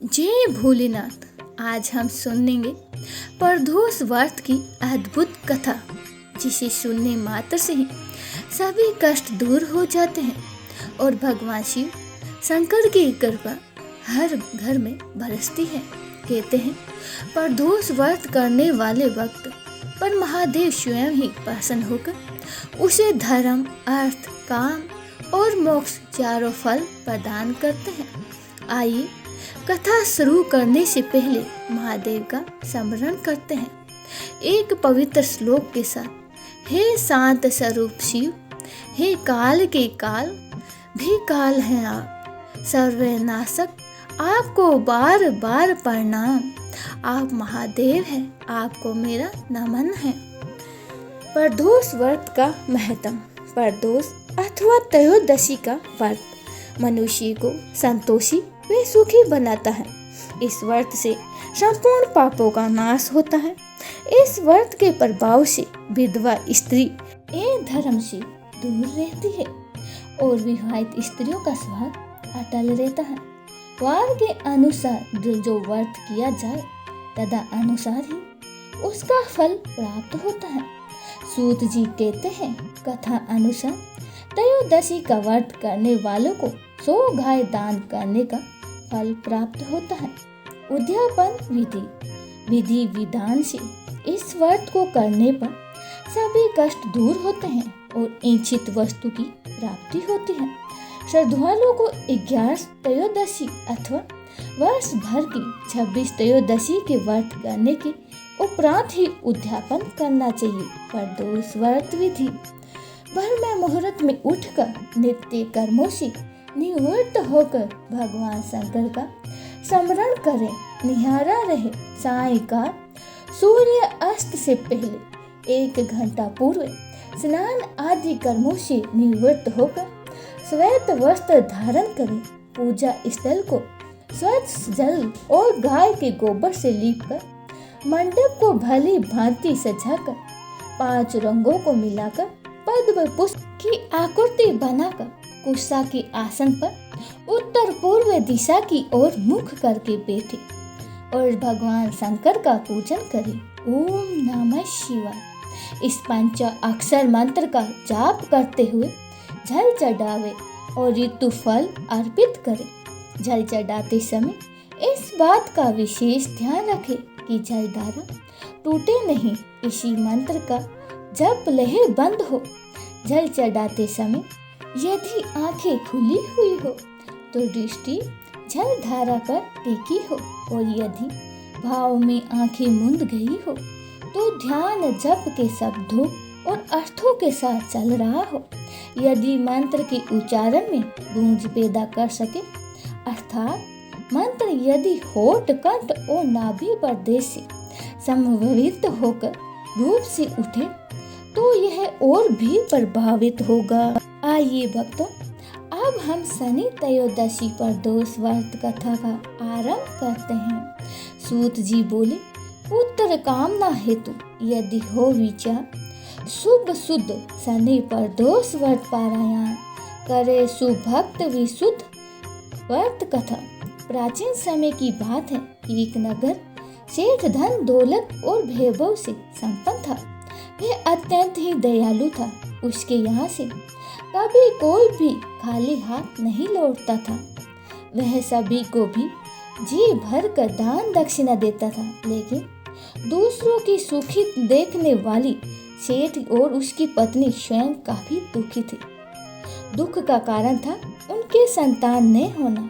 जय भोलेनाथ। आज हम सुनेंगे प्रदोष व्रत की अद्भुत कथा, जिसे सुनने मात्र से ही सभी कष्ट दूर हो जाते हैं और भगवान शिव शंकर की कृपा हर घर में बरसती है। कहते हैं प्रदोष व्रत करने वाले वक्त पर महादेव स्वयं ही प्रसन्न होकर उसे धर्म, अर्थ, काम और मोक्ष चारों फल प्रदान करते हैं। आइए कथा शुरू करने से पहले महादेव का स्मरण करते हैं एक पवित्र श्लोक के साथ। हे शांत स्वरूप शिव, हे काल के काल भी काल हैं आप, सर्वनाशक आपको बार बार प्रणाम। आप महादेव हैं, आपको मेरा नमन है। प्रदोष व्रत का महत्व। प्रदोष अथवा त्रयोदशी का व्रत मनुष्य को संतोषी वे सुखी बनाता है। इस व्रत से संपूर्ण पापों का नाश होता है। इस व्रत के प्रभाव से विधवा स्त्री एक धर्म से दूर रहती है और विवाहित स्त्रियों का स्वभाव अटल रहता है। वार के अनुसार जो व्रत किया जाए तदा अनुसार ही उसका फल प्राप्त होता है। सूत जी कहते हैं, कथा अनुसार त्रयोदशी का व्रत करने वालों को 100 गाय दान करने का फल प्राप्त होता है। उद्यापन विधि विधान से इस व्रत को करने पर सभी कष्ट दूर होते हैं और इच्छित वस्तु की प्राप्ति होती है। श्रद्धालुओं को 11 त्रयोदशी अथवा वर्ष भर की 26 त्रयोदशी के व्रत करने के उपरांत ही उद्यापन करना चाहिए। प्रदोष व्रत विधि भर में मुहूर्त में उठकर नित्य कर्मों से निवृत्त होकर भगवान शंकर का स्मरण करें। निहारा रहे सायंकाल सूर्य अस्त से पहले 1 घंटा पूर्व स्नान आदि कर्मों से निवृत्त होकर श्वेत वस्त्र धारण करें। पूजा स्थल को स्वच्छ जल और गाय के गोबर से लीपकर मंडप को भली भांति सजाकर 5 रंगों को मिलाकर पद्म पुष्प की आकृति बनाकर कुशा के आसन पर उत्तर पूर्व दिशा की ओर मुख करके बैठे और भगवान शंकर का पूजन करें। ओम नमः शिवाय इस पंच अक्षर मंत्र का जाप करते हुए जल चढ़ावे और ऋतु फल अर्पित करें। जल चढ़ाते समय इस बात का विशेष ध्यान रखें कि जलधारा टूटे नहीं। इसी मंत्र का जब लहर बंद हो। जल चढ़ाते समय यदि आंखें खुली हुई हो तो दृष्टि जल धारा पर टिकी हो और यदि भाव में आंखें मूंद गई हो तो ध्यान जप के शब्दों और अर्थों के साथ चल रहा हो। यदि मंत्र के उच्चारण में गूंज पैदा कर सके, अर्थात मंत्र यदि होठ, कंठ और नाभि प्रदेश से समन्वित होकर रूप से उठे तो यह और भी प्रभावित होगा। आइए भक्तों, अब हम शनि त्रयोदशी प्रदोष व्रत कथा का आरंभ करते हैं। सूत जी बोले, पुत्र कामना हेतु यदि हो विचार, शुभ शुद्ध शनि प्रदोष व्रत पारायण करे सुभक्त विशुद्ध। व्रत कथा प्राचीन समय की बात है। एक नगर सेठ धन दौलत और वैभव से संपन्न था। वह अत्यंत ही दयालु था। उसके यहाँ से कभी कोई भी खाली हाथ नहीं लौटता था। वह सभी को भी जी भर कर दान दक्षिणा देता था, लेकिन दूसरों की सुखी देखने वाली सेठ और उसकी पत्नी स्वयं काफी दुखी थी। दुख का कारण था उनके संतान न होना।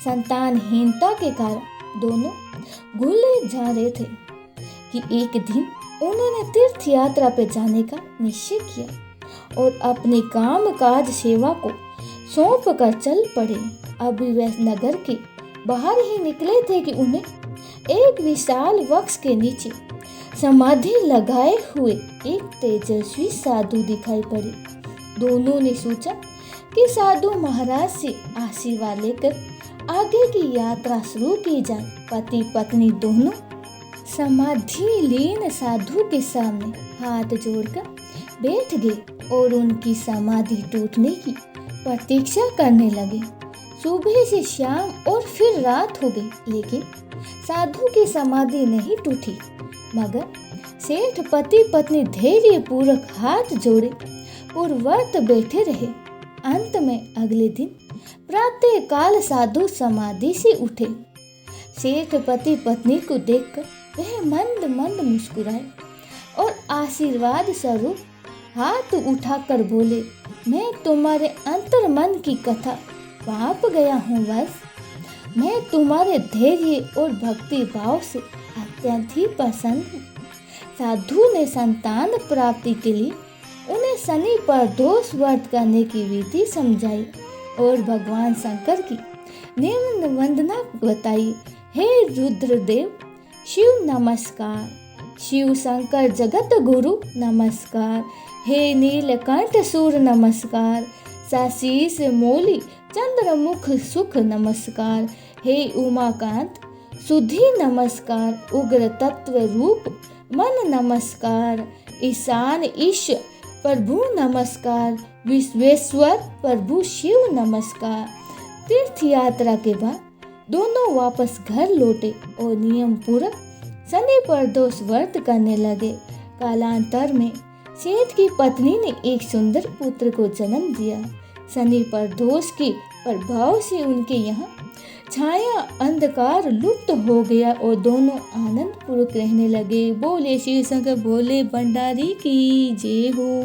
संतानहीनता के कारण दोनों भूले जा रहे थे कि एक दिन उन्होंने तीर्थ यात्रा पे जाने का निश्चय किया और अपने काम काज सेवा को सौंप कर चल पड़े। अभी वह नगर के बाहर ही निकले थे कि उन्हें एक विशाल वृक्ष के नीचे समाधि लगाए हुए एक तेजस्वी साधु दिखाई पड़े। दोनों ने सोचा कि साधु महाराज से आशीर्वाद लेकर आगे की यात्रा शुरू की जाए। पति पत्नी दोनों समाधि लीन साधु के सामने हाथ जोड़कर बैठ गए और उनकी समाधि टूटने की प्रतीक्षा करने लगे। सुबह से शाम और फिर रात हो गई, लेकिन साधु की समाधि नहीं टूटी। मगर सेठ पति पत्नी धैर्य पूर्वक हाथ जोड़े और व्रत बैठे रहे। अंत में अगले दिन प्रातः काल साधु समाधि से उठे। सेठ पति पत्नी को देखकर वह मंद मंद मुस्कुराए और आशीर्वाद स्वरूप हाथ उठाकर बोले, मैं तुम्हारे अंतर मन की कथा पाप गया हूँ बस। मैं तुम्हारे धैर्य और भक्ति भाव से अत्यंत ही प्रसन्न हूँ। साधु ने संतान प्राप्ति के लिए उन्हें शनि प्रदोष व्रत करने की विधि समझाई और भगवान शंकर की निम्न वंदना बताई। हे रुद्रदेव शिव नमस्कार, शिव शंकर जगत गुरु नमस्कार, हे नीलकंठ सूर नमस्कार, साशीष मौली चंद्रमुख सुख नमस्कार, हे उमाकांत सुधी नमस्कार, उग्र तत्व रूप मन नमस्कार, ईशान ईश प्रभु नमस्कार, विश्वेश्वर प्रभु शिव नमस्कार। तीर्थ यात्रा के बाद दोनों वापस घर लौटे और नियम पूर्वक शनि प्रदोष व्रत करने लगे। कालांतर में सेठ की पत्नी ने एक सुंदर पुत्र को जन्म दिया। शनि प्रदोष के प्रभाव से उनके यहाँ छाया अंधकार लुप्त हो गया और दोनों आनंद पूर्वक रहने लगे। बोले शिव शंकर भोले भंडारी की जय हो।